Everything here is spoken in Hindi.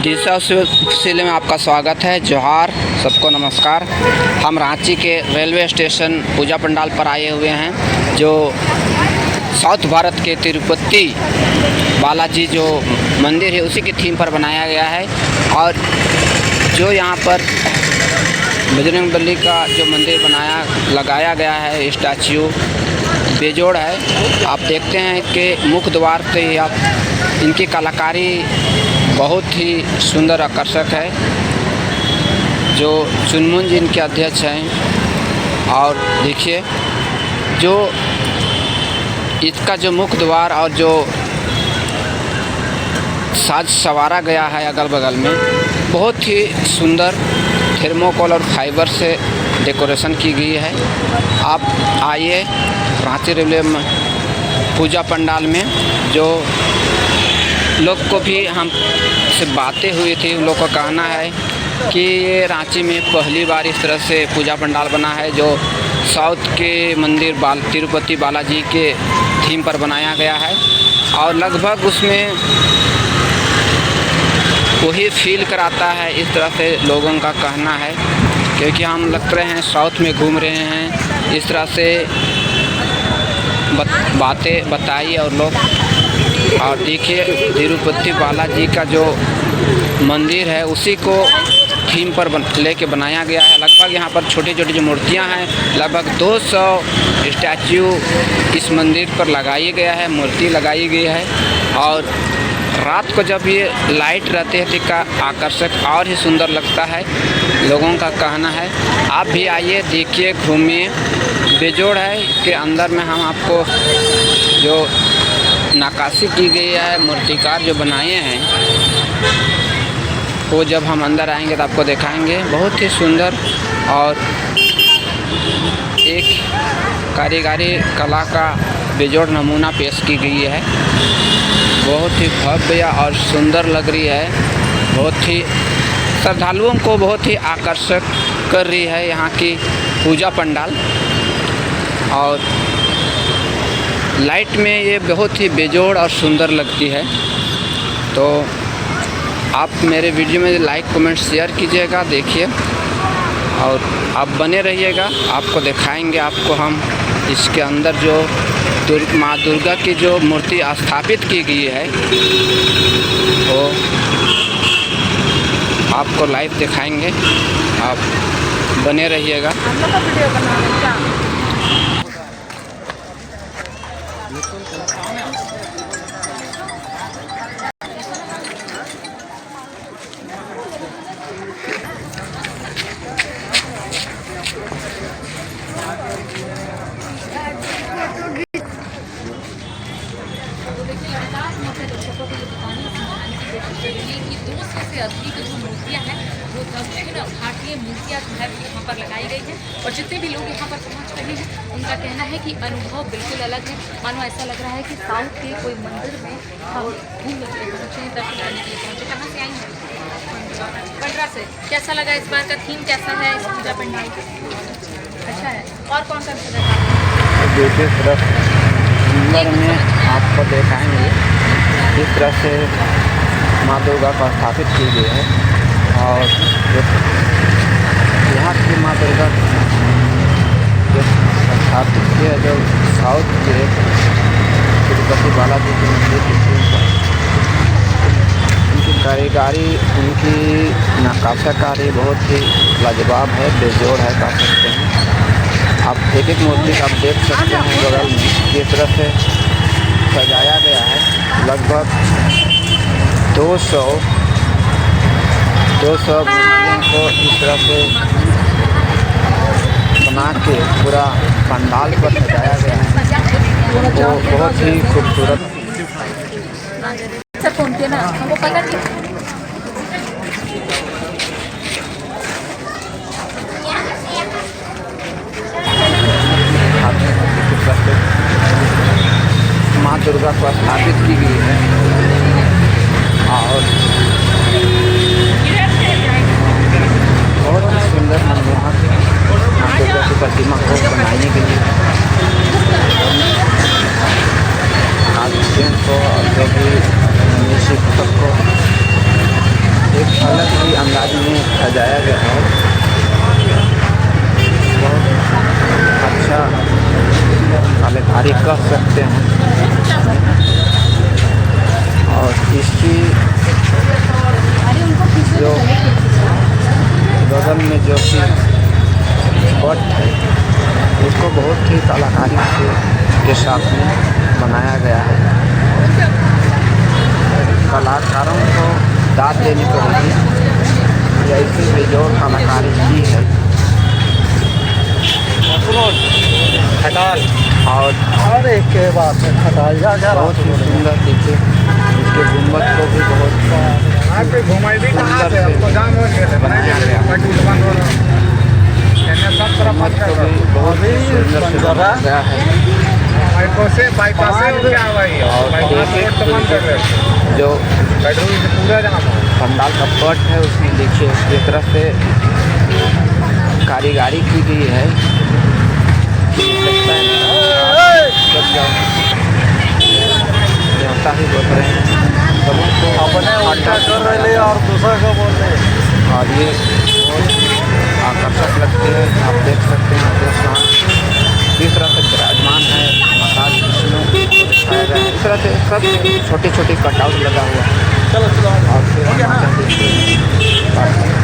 दिशा सिलसिले में आपका स्वागत है। जोहार, सबको नमस्कार। हम रांची के रेलवे स्टेशन पूजा पंडाल पर आए हुए हैं, जो साउथ भारत के तिरुपति बालाजी जो मंदिर है उसी की थीम पर बनाया गया है। और जो यहाँ पर बजरंगबली का जो मंदिर लगाया गया है, स्टैच्यू बेजोड़ है। आप देखते हैं कि मुख्य द्वार से ही आप इनकी कलाकारी बहुत ही सुंदर आकर्षक है। जो चुनमुन जी इनके अध्यक्ष हैं। और देखिए जो इसका जो मुख्य द्वार और जो साज संवारा गया है अगल बगल में, बहुत ही सुंदर थर्मोकोल और फाइबर से डेकोरेशन की गई है। आप आइए रांची रेलवे में पूजा पंडाल में। जो लोग को भी हम से बातें हुई थी, उन लोग का कहना है कि ये रांची में पहली बार इस तरह से पूजा पंडाल बना है, जो साउथ के मंदिर तिरुपति बालाजी के थीम पर बनाया गया है। और लगभग उसमें वही फील कराता है, इस तरह से लोगों का कहना है। क्योंकि हम लग रहे हैं साउथ में घूम रहे हैं, इस तरह से बातें बताई और लोग। और देखिए तिरुपति बालाजी का जो मंदिर है उसी को थीम पर लेके बनाया गया है। लगभग यहाँ पर छोटी छोटी जो मूर्तियाँ हैं, लगभग 200 स्टैच्यू इस मंदिर पर लगाई गया है, मूर्ति लगाई गई है। और रात को जब ये लाइट रहते हैं तो का आकर्षक और ही सुंदर लगता है, लोगों का कहना है। आप भी आइए, देखिए, घूमिए। बेजोड़ है के अंदर में हम आपको जो नक्काशी की गई है, मूर्तिकार जो बनाए हैं, वो जब हम अंदर आएंगे तो आपको दिखाएंगे। बहुत ही सुंदर और एक कारीगरी कला का बेजोड़ नमूना पेश की गई है। बहुत ही भव्य और सुंदर लग रही है। बहुत ही श्रद्धालुओं को बहुत ही आकर्षक कर रही है यहाँ की पूजा पंडाल। और लाइट में ये बहुत ही बेजोड़ और सुंदर लगती है। तो आप मेरे वीडियो में लाइक कमेंट शेयर कीजिएगा, देखिए, और आप बने रहिएगा। आपको दिखाएंगे आपको हम इसके अंदर जो माँ दुर्गा की जो मूर्ति स्थापित की गई है वो आपको लाइव दिखाएंगे। आप बने रहिएगा। की 200 से अधिक जो मूर्तियाँ हैं वो दक्षिण भारतीय मूर्तियाँ जो है यहाँ पर लगाई गई हैं। और जितने भी लोग यहाँ पर पहुँच रहे हैं उनका कहना है कि अनुभव बिल्कुल अलग है। मानो ऐसा लग रहा है कि साउथ के कोई मंदिर में हम घूमने के लिए पहुँचे हैं, दर्शन करने के लिए पहुँचे। कहाँ से आई हैं? पंडरा से। कैसा लगा इस बार का थीम, कैसा है इस पूजा पंडाल का? अच्छा है। और कौन सा दूसरी तरफ अंदर में आपको दिखाएंगे इस तरह से माँ दुर्गा को स्थापित की गई है। और यहाँ की माँ दुर्गा जो स्थापित की है, जो साउथ के तिरुपति बालाजी के मंदिर की थीम पर, उनकी कारीगरी, उनकी नक्काशीकारी बहुत ही लाजवाब है, बेजोड़ है, कह सकते हैं। आप एक एक मूर्ति आप देख सकते हैं बगल में किस तरह से सजाया गया है। लगभग 200 मूर्तियों को इस तरह से बना के पूरा पंडाल पर सजाया गया है। वो बहुत ही खूबसूरत। माँ दुर्गा को स्थापित की गई है। और बहुत ही सुंदर मनमोहक माँ दुर्गा की प्रतिमा को बनाने के लिए आज को और जो भी शिक्षक को अलग ही अंदाज में सजाया गया है। बहुत अच्छा कलाकारी कह सकते हैं। और इसकी जो बगल में जो कि पट है उसको बहुत ही कलाकारी के साथ में बनाया गया है। कलाकारों को दाद देनी पड़ेगी, ऐसी बेजोड़ कलाकारी की है। और एक के बाद बहुत ही सुंदर दिखे, इसके गुम्बद को भी बहुत सुंदर से बनाया गया है। गुम्बद को भी बहुत ही सुंदर से बनाया गया है। और जो पंडाल का पट है उसमें देखिए किस तरह से कारीगरी की गई है। देवता ही बोल रहे हैं, सबों को अपने उल्टा कर रहे हैं और दूसरा को बोल रहे हैं। और ये बहुत आकर्षक लगते हैं। आप देख सकते हैं किस तरह से विराजमान है महाराज विष्णु दिखाया गया है। इस तरह से सब छोटी छोटी कटआउट लगा हुआ है। और फिर हम आगे देखते हैं।